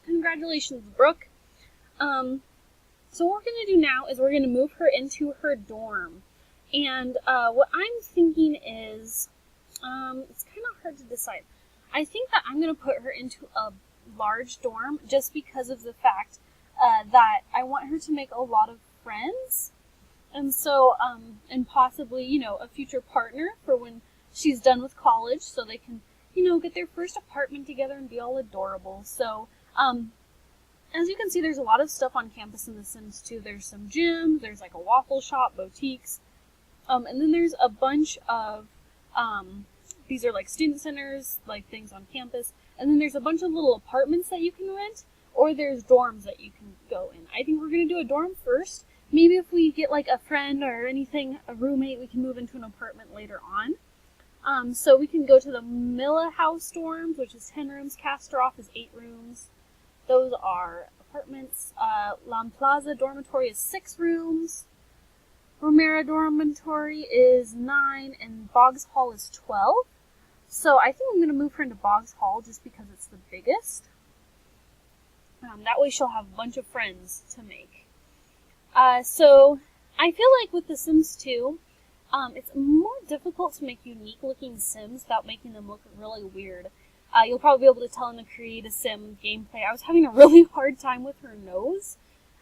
Congratulations, Brooke. So what we're going to do now is we're going to move her into her dorm. And what I'm thinking is, it's kind of hard to decide. I think that I'm going to put her into a large dorm just because of the fact that I want her to make a lot of friends. And so, and possibly, a future partner for when she's done with college so they can, get their first apartment together and be all adorable. So, as you can see, there's a lot of stuff on campus in The Sims 2. There's some gyms, there's like a waffle shop, boutiques, and then there's a bunch of, these are like student centers, like things on campus, and then there's a bunch of little apartments that you can rent, or there's dorms that you can go in. I think we're going to do a dorm first. Maybe if we get like a friend or anything, a roommate, we can move into an apartment later on. So we can go to the Milla House dorms, which is 10 rooms. Castor is 8 rooms. Those are apartments. Lam Plaza Dormitory is 6 rooms. Romero Dormitory is 9, and Boggs Hall is 12. So I think I'm going to move her into Boggs Hall just because it's the biggest. That way she'll have a bunch of friends to make. So I feel like with The Sims 2, it's more difficult to make unique looking Sims without making them look really weird. You'll probably be able to tell in the Create a Sim gameplay. I was having a really hard time with her nose.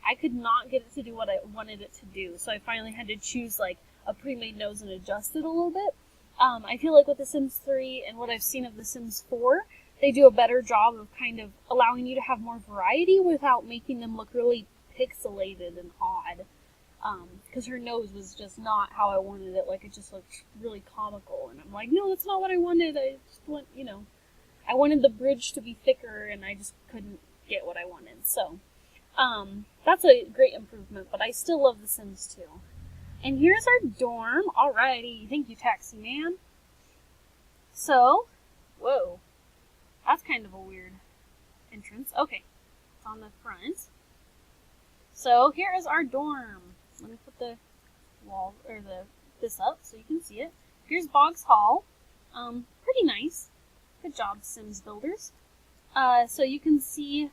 I could not get it to do what I wanted it to do, so I finally had to choose like a pre-made nose and adjust it a little bit. I feel like with The Sims 3 and what I've seen of The Sims 4, they do a better job of kind of allowing you to have more variety without making them look really pixelated and odd. Because her nose was just not how I wanted it. Like, it just looked really comical. And I'm like, no, that's not what I wanted. I just want, I wanted the bridge to be thicker, and I just couldn't get what I wanted. So, that's a great improvement, but I still love The Sims 2. And here's our dorm. Alrighty. Thank you, Taxi Man. So, whoa. That's kind of a weird entrance. Okay. It's on the front. So, here is our dorm. Let me put the wall, or this up so you can see it. Here's Boggs Hall. Pretty nice. Good job, Sims builders. So you can see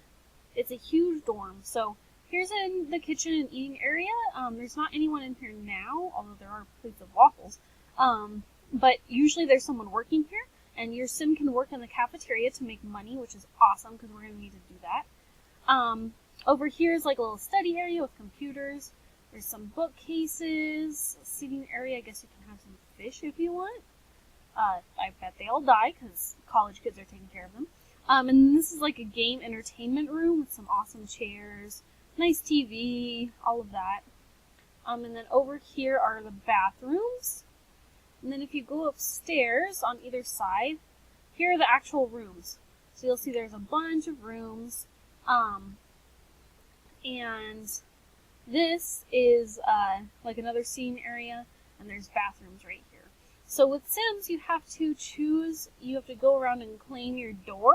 it's a huge dorm. So here's in the kitchen and eating area. There's not anyone in here now, although there are plates of waffles. But usually there's someone working here, and your Sim can work in the cafeteria to make money, which is awesome because we're going to need to do that. Over here is like a little study area with computers. There's some bookcases, a seating area. I guess you can have some fish if you want. I bet they all die because college kids are taking care of them. And this is like a game entertainment room with some awesome chairs, nice TV, all of that. And then over here are the bathrooms. And then if you go upstairs on either side, here are the actual rooms. So you'll see there's a bunch of rooms. And this is like another seating area, and there's bathrooms right here. So with Sims, you have to go around and claim your door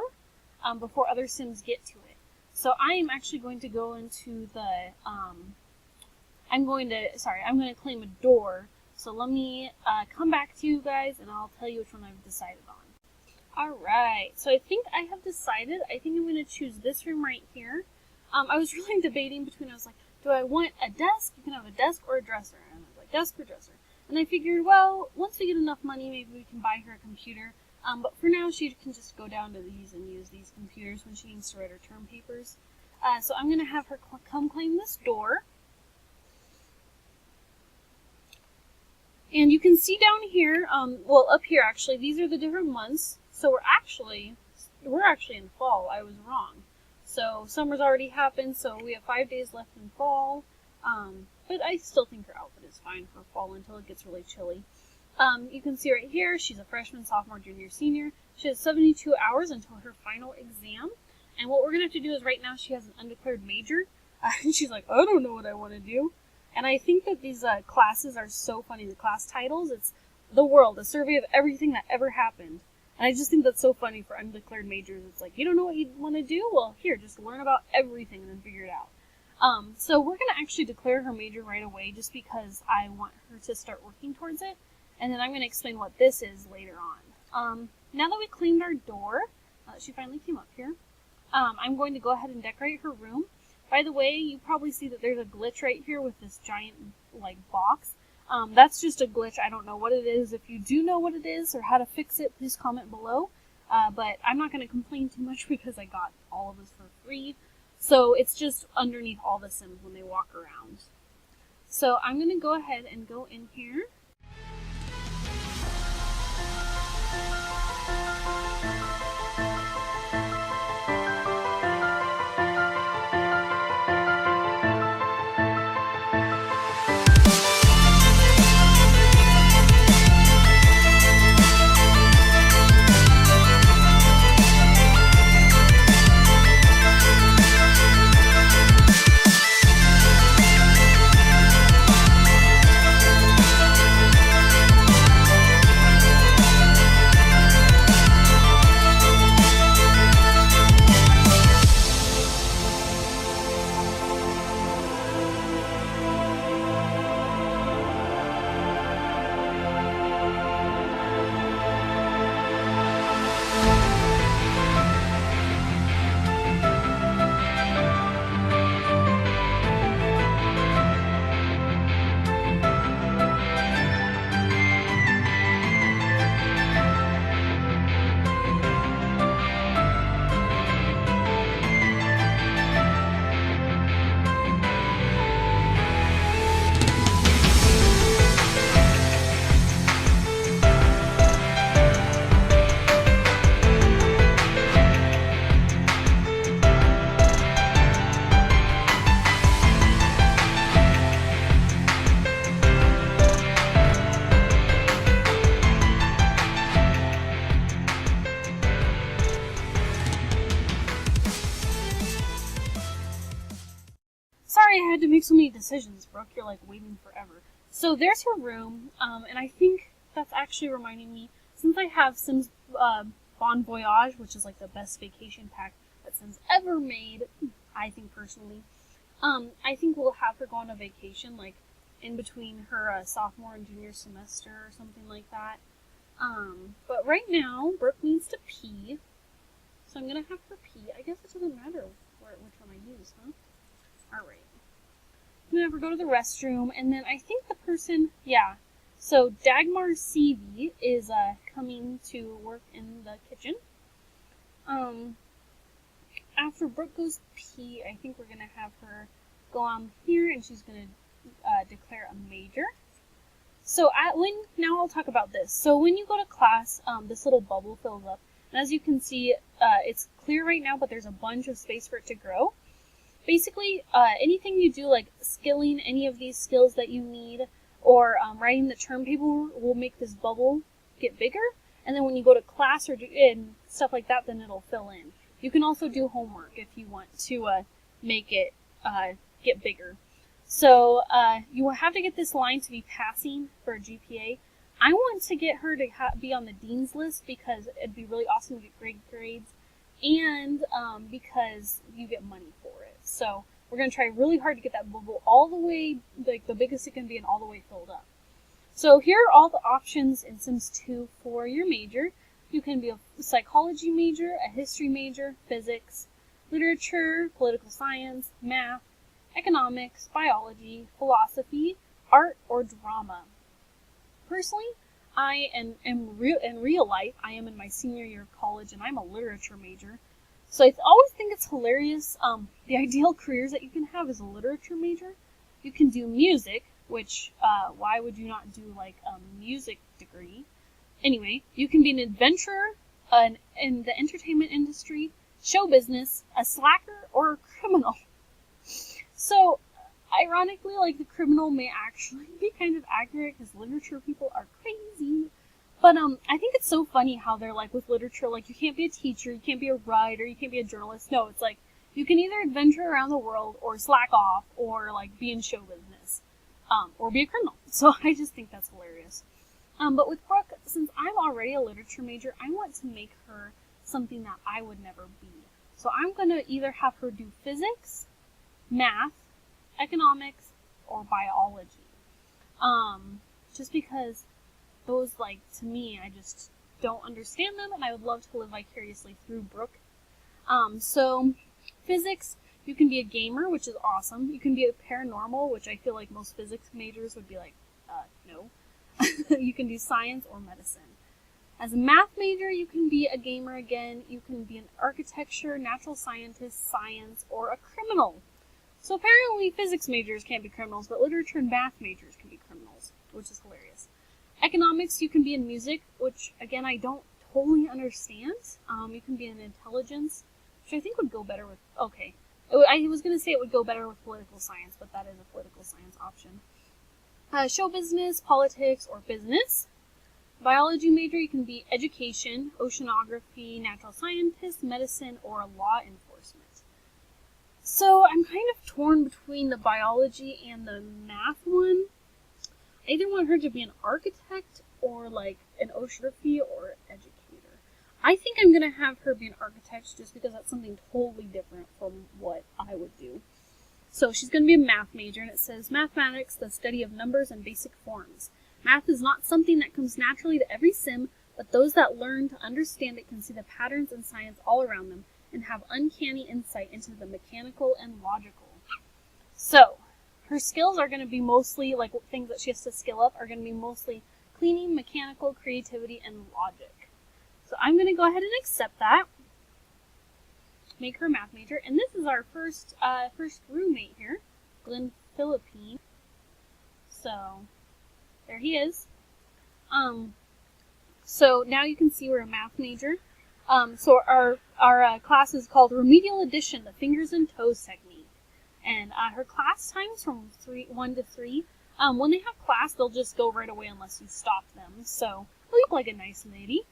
before other Sims get to it. So I am actually going to go into the, I'm going to claim a door. So let me come back to you guys, and I'll tell you which one I've decided on. Alright, so I think I have decided. I think I'm going to choose this room right here. I was really debating between, I was like, do I want a desk? You can have a desk or a dresser. And I was like, desk or dresser. And I figured, well, once we get enough money, maybe we can buy her a computer. But for now, she can just go down to these and use these computers when she needs to write her term papers. So I'm going to have her come claim this door. And you can see down here, up here actually, these are the different months. So we're actually in fall. I was wrong. So summer's already happened, so we have 5 days left in fall. But I still think her outfit is fine for fall until it gets really chilly. You can see right here, she's a freshman, sophomore, junior, senior. She has 72 hours until her final exam. And what we're going to have to do is right now she has an undeclared major. And she's like, I don't know what I want to do. And I think that these classes are so funny. The class titles, it's The World, a survey of everything that ever happened. And I just think that's so funny for undeclared majors. It's like, you don't know what you want to do? Well, here, just learn about everything and then figure it out. So we're going to actually declare her major right away just because I want her to start working towards it. And then I'm going to explain what this is later on. Now that we cleaned our door, she finally came up here. I'm going to go ahead and decorate her room. By the way, you probably see that there's a glitch right here with this giant like box. That's just a glitch. I don't know what it is. If you do know what it is or how to fix it, please comment below. But I'm not going to complain too much because I got all of this for free. So it's just underneath all the Sims when they walk around. So I'm going to go ahead and go in here. Sorry I had to make so many decisions, Brooke. You're like waiting forever. So there's her room, and I think that's actually reminding me, since I have Sims Bon Voyage, which is like the best vacation pack that Sims ever made, I think personally, I think we'll have her go on a vacation, like in between her sophomore and junior semester or something like that. But right now, Brooke needs to pee, so I'm gonna have her pee. I guess it doesn't matter which one I use, huh? Alright. I'm gonna have her go to the restroom, and then I think the person, so Dagmar CV is coming to work in the kitchen. After Brooke goes pee, I think we're gonna have her go on here, and she's gonna declare a major. So now I'll talk about this. So when you go to class, this little bubble fills up, and as you can see, it's clear right now, but there's a bunch of space for it to grow. Basically, anything you do, like skilling any of these skills that you need, or writing the term table, will make this bubble get bigger. And then when you go to class or and stuff like that, then it'll fill in. You can also do homework if you want to make it get bigger. So you will have to get this line to be passing for a GPA. I want to get her to be on the dean's list because it'd be really awesome to get great grades, and because you get money for it. So we're going to try really hard to get that bubble all the way, like the biggest it can be, and all the way filled up. So here are all the options in Sims 2 for your major. You can be a psychology major, a history major, physics, literature, political science, math, economics, biology, philosophy, art, or drama. Personally, I am in real life, I am in my senior year of college, and I'm a literature major. So I always think it's hilarious. The ideal careers that you can have is a literature major. You can do music, which, why would you not do like a music degree? Anyway, you can be an adventurer in the entertainment industry, show business, a slacker, or a criminal. So, ironically, like the criminal may actually be kind of accurate because literature people are crazy. But I think it's so funny how they're like with literature, like you can't be a teacher, you can't be a writer, you can't be a journalist. No, it's like you can either adventure around the world or slack off or like be in show business, or be a criminal. So I just think that's hilarious. But with Brooke, since I'm already a literature major, I want to make her something that I would never be. So I'm going to either have her do physics, math, economics, or biology. Just because those, like, to me, I just don't understand them, and I would love to live vicariously through Brooke. So physics, you can be a gamer, which is awesome. You can be a paranormal, which I feel like most physics majors would be like, no. You can do science or medicine. As a math major, you can be a gamer again. You can be an architecture, natural scientist, science, or a criminal. So apparently physics majors can't be criminals, but literature and math majors can be criminals, which is hilarious. Economics, you can be in music, which, again, I don't totally understand. You can be in intelligence, which I think would go better with... Okay. I was going to say it would go better with political science, but that is a political science option. Show business, politics, or business. Biology major, you can be education, oceanography, natural scientist, medicine, or law enforcement. So I'm kind of torn between the biology and the math one. I either want her to be an architect or like an oceanography or educator. I think I'm going to have her be an architect just because that's something totally different from what I would do. So she's going to be a math major, and it says, mathematics, the study of numbers and basic forms. Math is not something that comes naturally to every sim, but those that learn to understand it can see the patterns in science all around them and have uncanny insight into the mechanical and logical. So, her skills are going to be mostly, like things that she has to skill up, are going to be mostly cleaning, mechanical, creativity, and logic. So I'm going to go ahead and accept that. Make her a math major. And this is our first roommate here, Glenn Philippine. So, there he is. So now you can see we're a math major. So our class is called Remedial Addition, the Fingers and Toes Technique. And her class time's from 1 to 3. When they have class, they'll just go right away unless you stop them. So, you look like a nice lady.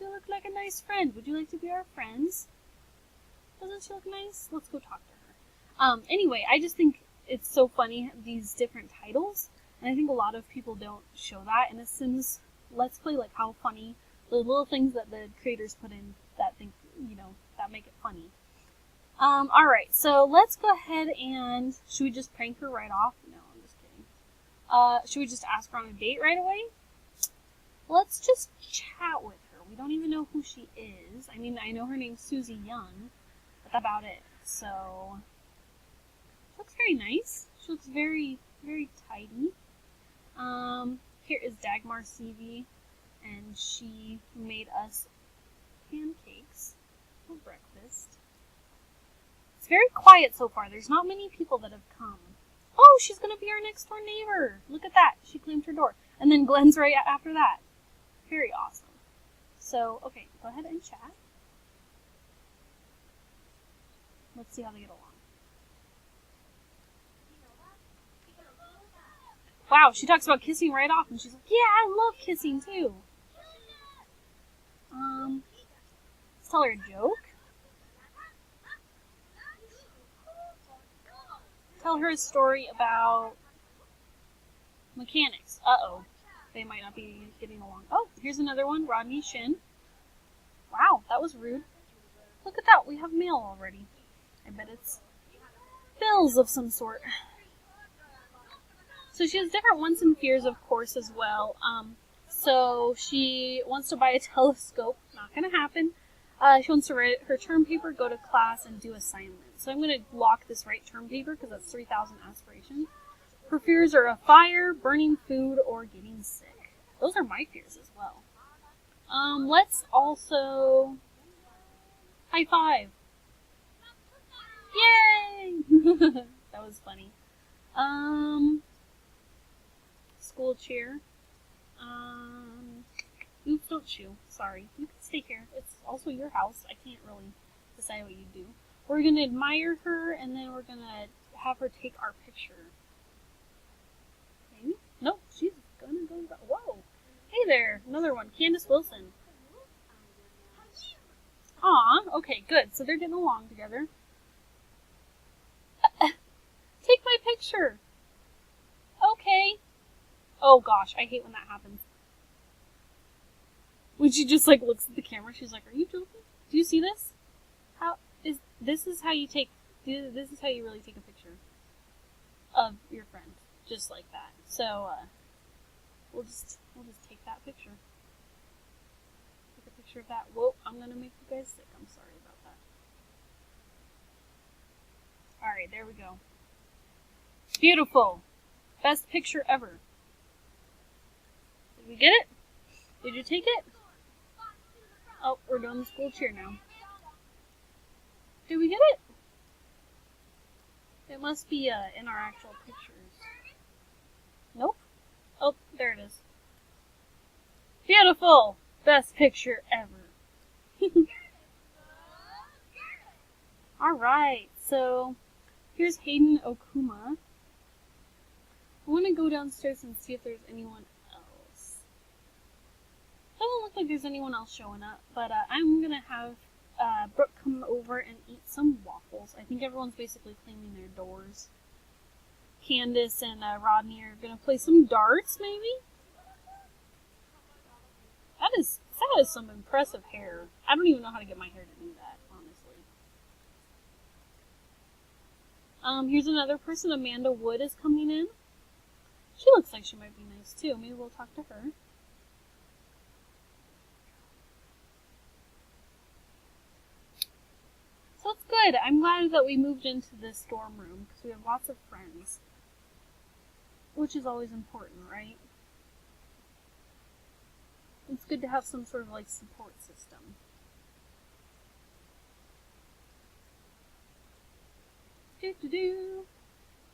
You look like a nice friend. Would you like to be our friends? Doesn't she look nice? Let's go talk to her. Anyway, I just think it's so funny, these different titles. And I think a lot of people don't show that in a Sims Let's Play, like how funny, the little things that the creators put in that think, that make it funny. Alright, so let's go ahead and, should we just prank her right off? No, I'm just kidding. Should we just ask her on a date right away? Let's just chat with her. We don't even know who she is. I mean, I know her name's Susie Young, but that's about it. So, she looks very nice. She looks very, very tidy. Here is Dagmar CV, and she made us pancakes for breakfast. It's very quiet so far. There's not many people that have come. Oh, she's going to be our next door neighbor. Look at that. She claimed her door. And then Glenn's right after that. Very awesome. So, okay, go ahead and chat. Let's see how they get along. Wow, she talks about kissing right off, and she's like, yeah, I love kissing too. Let's tell her a joke. Tell her a story about mechanics. Uh-oh. They might not be getting along. Oh, here's another one. Rodney Shin. Wow, that was rude. Look at that. We have mail already. I bet it's bills of some sort. So she has different wants and fears, of course, as well. So she wants to buy a telescope. Not going to happen. She wants to write her term paper, go to class, and do assignments. So I'm going to lock this right term paper because that's 3,000 aspirations. Her fears are a fire, burning food, or getting sick. Those are my fears as well. Let's also... High five! Yay! That was funny. School cheer. Oops, don't chew. Sorry. You can stay here. It's also your house. I can't really decide what you do. We're going to admire her, and then we're going to have her take our picture. Maybe? Nope, she's going to go... Whoa! Hey there! Another one. Candace Wilson. Aw, okay, good. So they're getting along together. Take my picture! Okay. Oh gosh, I hate when that happens. When she just like looks at the camera, she's like, "Are you joking? Do you see this? This is how you really take a picture of your friend, just like that." So we'll just take that picture. Take a picture of that. Whoa, I'm gonna make you guys sick. I'm sorry about that. Alright, there we go. Beautiful. Best picture ever. Did we get it? Did you take it? Oh, we're doing the school cheer now. Did we get it? It must be in our actual pictures. Nope. Oh, there it is. Beautiful! Best picture ever. Alright, so here's Hayden Okuma. I want to go downstairs and see if there's anyone else. Doesn't look like there's anyone else showing up, but I'm going to have Brooke come over and eat some waffles. I think everyone's basically cleaning their doors. Candace and Rodney are going to play some darts, maybe? That is some impressive hair. I don't even know how to get my hair to do that, honestly. Here's another person. Amanda Wood is coming in. She looks like she might be nice too. Maybe we'll talk to her. So it's good. I'm glad that we moved into this dorm room because we have lots of friends. Which is always important, right? It's good to have some sort of like support system.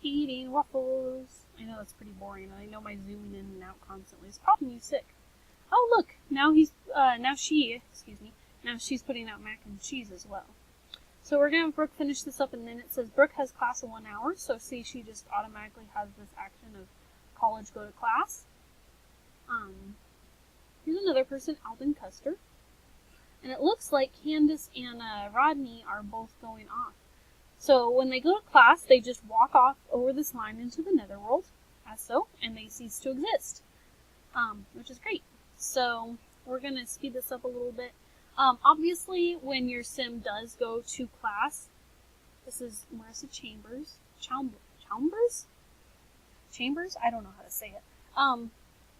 Eating waffles. I know that's pretty boring. I know my zooming in and out constantly is probably me sick. Oh look, now she's putting out mac and cheese as well. So we're gonna have Brooke finish this up, and then it says Brooke has class in 1 hour. So see, she just automatically has this action of college go to class. Here's another person, Alden Custer. And it looks like Candace and Rodney are both going off. So when they go to class, they just walk off over this line into the netherworld, as so, and they cease to exist. Which is great. So we're going to speed this up a little bit. Obviously, when your sim does go to class, this is Marissa Chambers. Chambers? I don't know how to say it.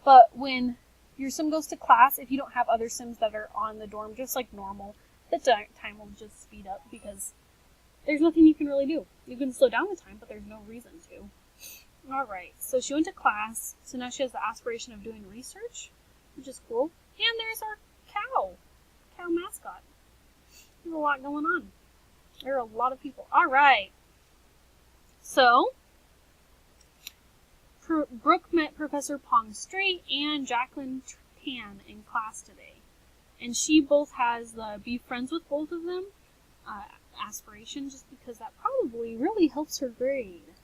But when your sim goes to class, if you don't have other sims that are on the dorm, just like normal, the time will just speed up because there's nothing you can really do. You can slow down the time, but there's no reason to. Alright, so she went to class, so now she has the aspiration of doing research, which is cool. And there's our cow mascot. There's a lot going on. There are a lot of people. Alright. So, Brooke met Professor Pong Strait and Jacqueline Tan in class today. And she both has the be friends with both of them aspiration, just because that probably really helps her grade.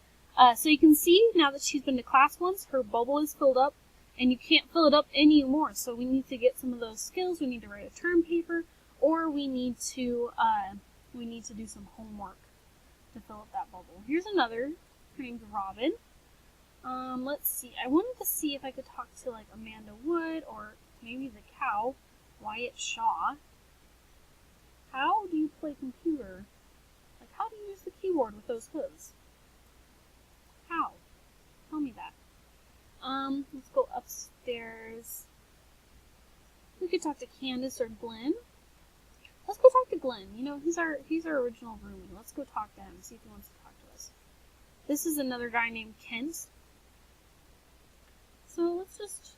So you can see, now that she's been to class once, her bubble is filled up, and you can't fill it up anymore. So we need to get some of those skills. We need to write a term paper, or we need to do some homework to fill up that bubble. Here's another. Her name's Robin. Let's see. I wanted to see if I could talk to like Amanda Wood or maybe the cow, Wyatt Shaw. How do you play computer? Like, how do you use the keyboard with those hooves? How? Tell me that. Let's go upstairs. We could talk to Candace or Glenn. Let's go talk to Glenn. You know, he's our original roomie. Let's go talk to him, see if he wants to talk to us. This is another guy named Kent. So let's just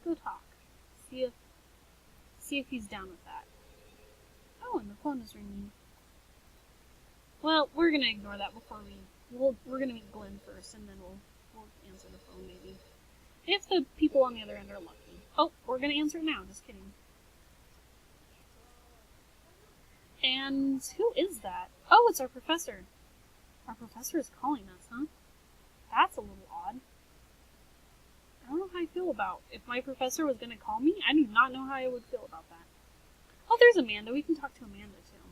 go talk. See if he's down with that. Oh, and the phone is ringing. Well, we're gonna ignore that before we're gonna meet Glenn first, and then we'll answer the phone maybe. If the people on the other end are lucky. Oh, we're gonna answer it now. Just kidding. And who is that? Oh, it's our professor. Our professor is calling us, huh? That's a little odd. I don't know how I feel about if my professor was going to call me. I do not know how I would feel about that. Oh, there's Amanda. We can talk to Amanda, too.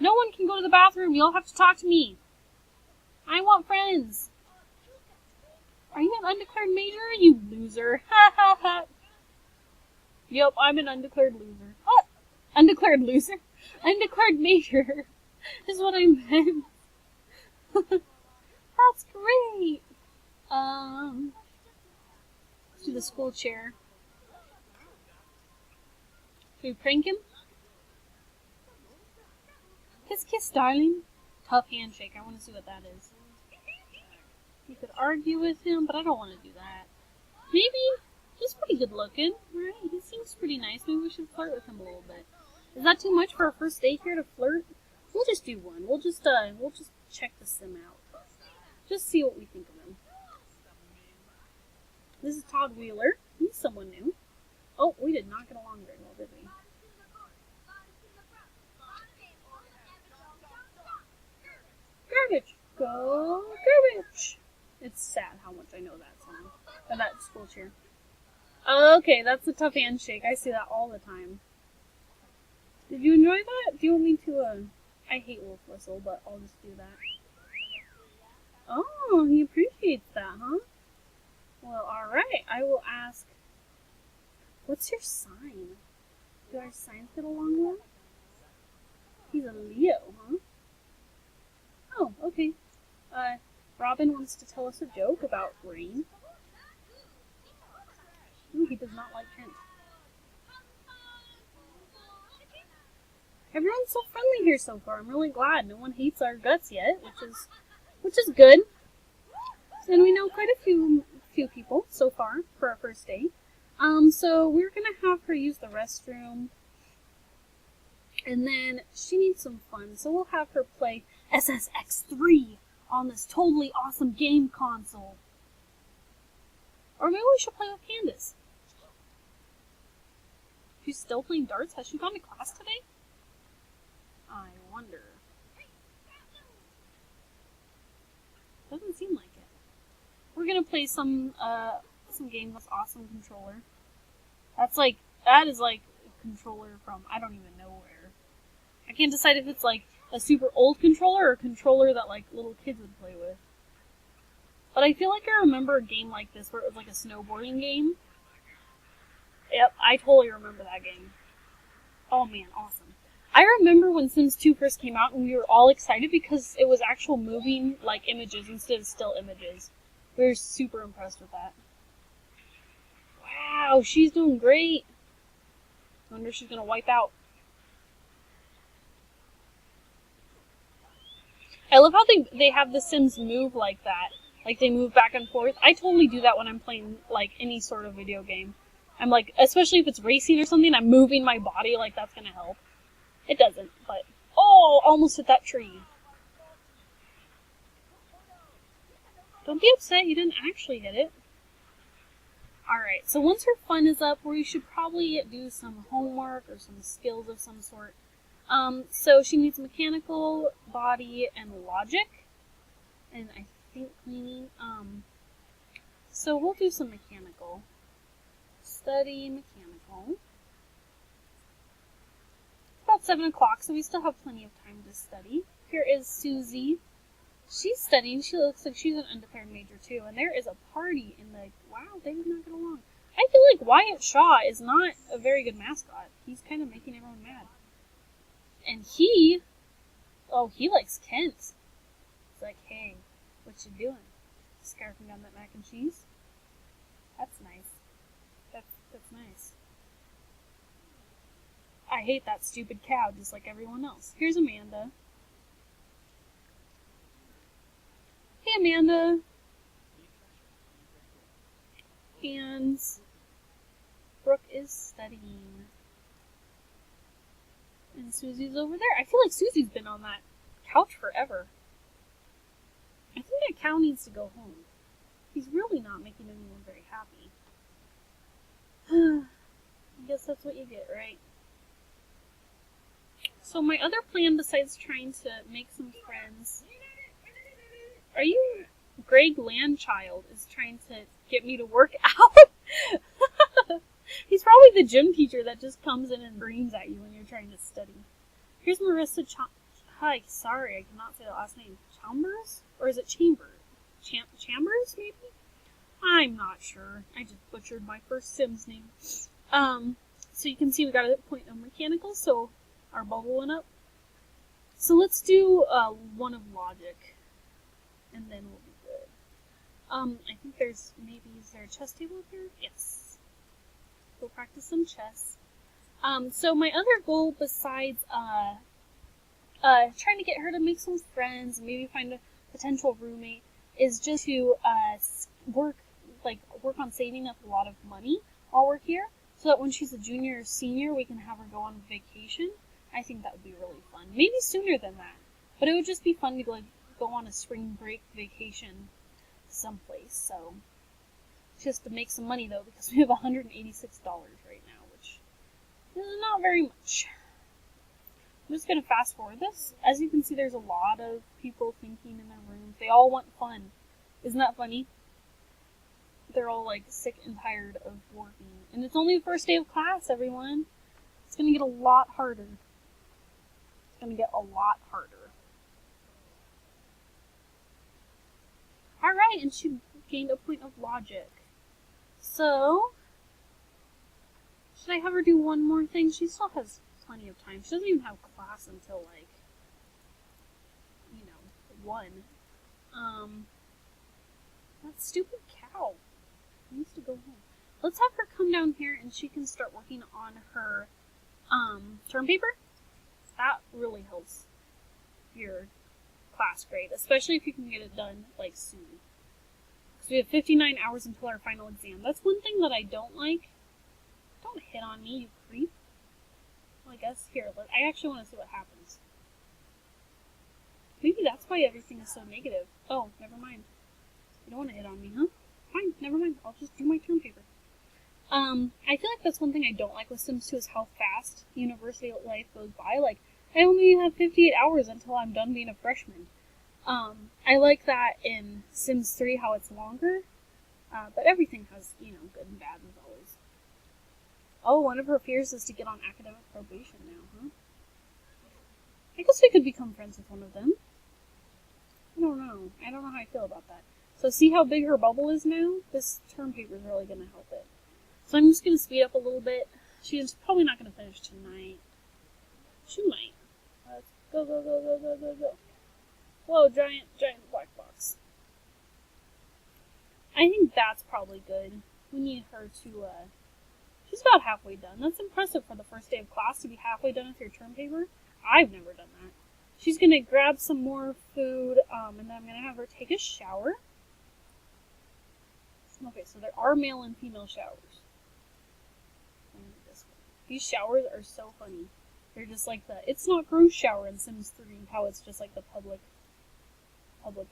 No one can go to the bathroom. You'll have to talk to me. I want friends. Are you an undeclared major? You loser. Ha ha ha. Yep, I'm an undeclared loser. What? Undeclared loser? Undeclared major. Is what I meant. That's great. Let's do the school chair. Should we prank him? Kiss, kiss, darling. tough handshake. I want to see what that is. You could argue with him, but I don't want to do that. Maybe he's pretty good looking, right? He seems pretty nice. Maybe we should flirt with him a little bit. Is that too much for our first date here to flirt? We'll just do one. We'll just check the sim out. Just see what we think of him. This is Todd Wheeler. He's someone new. Oh, we did not get along very well, did we? Garbage. Go garbage. It's sad how much I know that song. Or that school cheer. Okay, that's a tough handshake. I see that all the time. Did you enjoy that? Do you want me to, I hate wolf whistle, but I'll just do that. Oh, he appreciates that, huh? Well, alright. I will ask, what's your sign? Do our signs get along well? He's a Leo, huh? Oh, okay. Robin wants to tell us a joke about rain. Ooh, he does not like Kent. Everyone's so friendly here so far. I'm really glad. No one hates our guts yet, which is good. And we know quite a few people so far for our first date. So we're gonna have her use the restroom, and then she needs some fun. So we'll have her play SSX3 on this totally awesome game console. Or maybe we should play with Candace. She's still playing darts? Has she gone to class today? I wonder. Doesn't seem like it. We're gonna play some game with awesome controller. That is like a controller from I don't even know where. I can't decide if it's like a super old controller or a controller that like little kids would play with. But I feel like I remember a game like this where it was like a snowboarding game. Yep, I totally remember that game. Oh man, awesome. I remember when Sims 2 first came out and we were all excited because it was actual moving like images instead of still images. We were super impressed with that. Wow, she's doing great. I wonder if she's gonna wipe out. I love how they have the Sims move like that. Like they move back and forth. I totally do that when I'm playing like any sort of video game. I'm like, especially if it's racing or something, I'm moving my body like that's gonna help. It doesn't, but oh, almost hit that tree. Don't be upset, you didn't actually hit it. Alright, so once her fun is up, we should probably do some homework or some skills of some sort. So she needs mechanical, body, and logic. And I think cleaning. So we'll do some mechanical. Study mechanical. It's about 7 o'clock, so we still have plenty of time to study. Here is Susie. She's studying. She looks like she's an undeclared major too. And there is a party in the... Wow, they did not get along. I feel like Wyatt Shaw is not a very good mascot. He's kind of making everyone mad. And he likes Kent. He's like, hey, what you doing? Scarfing down that mac and cheese? That's nice. That's nice. I hate that stupid cow just like everyone else. Here's Amanda. Hey, Amanda. And Brooke is studying. And Susie's over there. I feel like Susie's been on that couch forever. I think that cow needs to go home. He's really not making anyone very happy. I guess that's what you get, right? So my other plan besides trying to make some friends... Are you... Greg Landchild is trying to get me to work out? He's probably the gym teacher that just comes in and screams at you when you're trying to study. Here's Marissa Hi, sorry, I cannot say the last name. Chambers? Or is it Chambers? Chambers, maybe? I'm not sure. I just butchered my first Sims name. So you can see we got a point of mechanical, so our bubble went up. So let's do one of logic, and then we'll be good. I think is there a chess table up here? Yes. Go practice some chess. So my other goal besides trying to get her to make some friends and maybe find a potential roommate is just to work on saving up a lot of money while we're here, so that when she's a junior or senior, we can have her go on vacation. I think that would be really fun. Maybe sooner than that, but it would just be fun to go on a spring break vacation someplace. So just to make some money though, because we have $186 right now, which is not very much. I'm just going to fast forward this. As you can see, there's a lot of people thinking in their rooms. They all want fun. Isn't that funny? They're all like sick and tired of working. And it's only the first day of class, everyone. It's going to get a lot harder. It's going to get a lot harder. Alright, and she gained a point of logic. So, should I have her do one more thing? She still has plenty of time. She doesn't even have class until, like, 1. That stupid cow needs to go home. Let's have her come down here and she can start working on her, term paper. That really helps your class grade, especially if you can get it done, like, soon. Because we have 59 hours until our final exam. That's one thing that I don't like. Don't hit on me, you creep. Well, I guess, here, I actually want to see what happens. Maybe that's why everything is so negative. Oh, never mind. You don't want to hit on me, huh? Fine, never mind. I'll just do my term paper. I feel like that's one thing I don't like with Sims 2 is how fast university life goes by. Like, I only have 58 hours until I'm done being a freshman. I like that in Sims 3 how it's longer, but everything has, good and bad as always. Oh, one of her fears is to get on academic probation now, huh? I guess we could become friends with one of them. I don't know. I don't know how I feel about that. So see how big her bubble is now? This term paper is really going to help it. So I'm just going to speed up a little bit. She's probably not going to finish tonight. She might. Let's go, go, go, go, go, go, go. Whoa, giant black box. I think that's probably good. We need her to, she's about halfway done. That's impressive for the first day of class to be halfway done with your term paper. I've never done that. She's going to grab some more food, and then I'm going to have her take a shower. Okay, so there are male and female showers. These showers are so funny. They're just like the It's Not Gross shower in Sims 3, how it's just like the public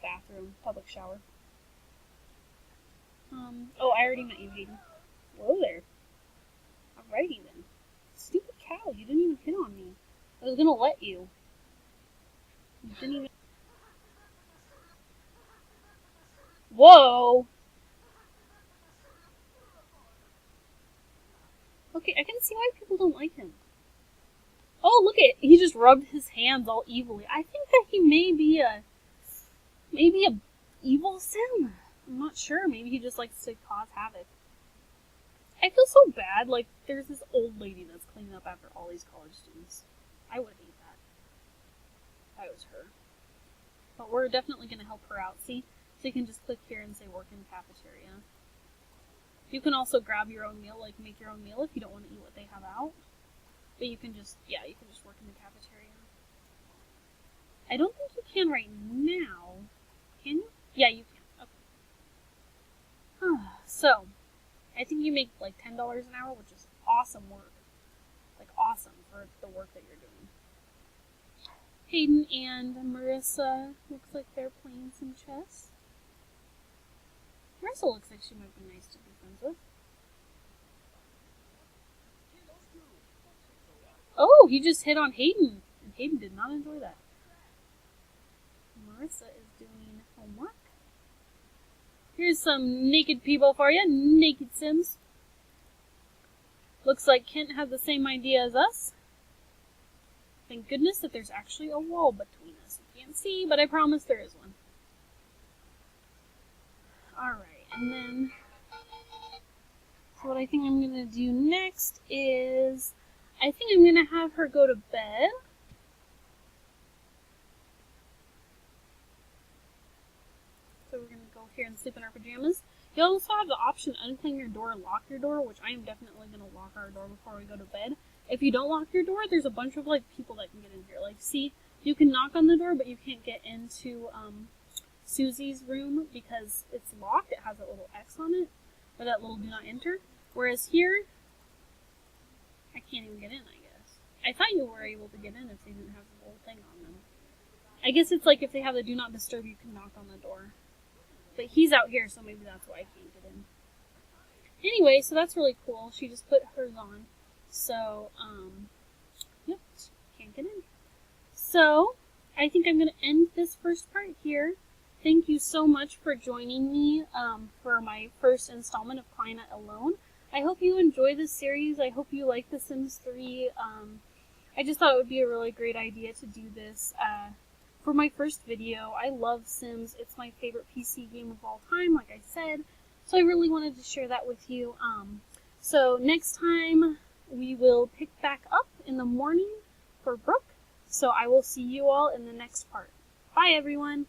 bathroom, public shower. Oh, I already met you, Hayden. Whoa there. Alrighty then. Stupid cow, you didn't even hit on me. I was gonna let you. You didn't even... Whoa! Okay, I can see why people don't like him. Oh, look at he just rubbed his hands all evilly. I think that he may be a evil Sim. I'm not sure. Maybe he just likes to cause havoc. I feel so bad. Like, there's this old lady that's cleaning up after all these college students. I would hate that. If I was her. But we're definitely going to help her out. See? So you can just click here and say work in cafeteria. You can also grab your own meal, like make your own meal if you don't want to eat what they have out. But you can just work in the cafeteria. I don't think you can right now. Can you? Yeah, you can. Okay. So, I think you make like $10 an hour, which is awesome work. Like awesome for the work that you're doing. Hayden and Marissa looks like they're playing some chess. Marissa looks like she might be nice to be friends with. Oh, he just hit on Hayden. And Hayden did not enjoy that. Marissa is doing homework. Here's some naked people for you. Naked Sims. Looks like Kent had the same idea as us. Thank goodness that there's actually a wall between us. You can't see, but I promise there is one. Alright, and then... So what I think I'm going to do next is... I think I'm going to have her go to bed. So we're going to go here and sleep in our pajamas. You also have the option to unclean your door and lock your door, which I am definitely going to lock our door before we go to bed. If you don't lock your door, there's a bunch of, like, people that can get in here. Like, see, You can knock on the door, but you can't get into Susie's room because it's locked. It has a little X on it, or that little do not enter. Whereas here, I can't even get in, I guess. I thought you were able to get in if they didn't have the little thing on them. I guess it's like if they have the do not disturb, you can knock on the door. But he's out here, so maybe that's why I can't get in. Anyway, so that's really cool. She just put hers on. So, yep, can't get in. So, I think I'm going to end this first part here. Thank you so much for joining me for my first installment of Kleine Alone. I hope you enjoy this series. I hope you like The Sims 3. I just thought it would be a really great idea to do this for my first video. I love Sims. It's my favorite PC game of all time, like I said. So I really wanted to share that with you. So next time we will pick back up in the morning for Brooke. So I will see you all in the next part. Bye, everyone.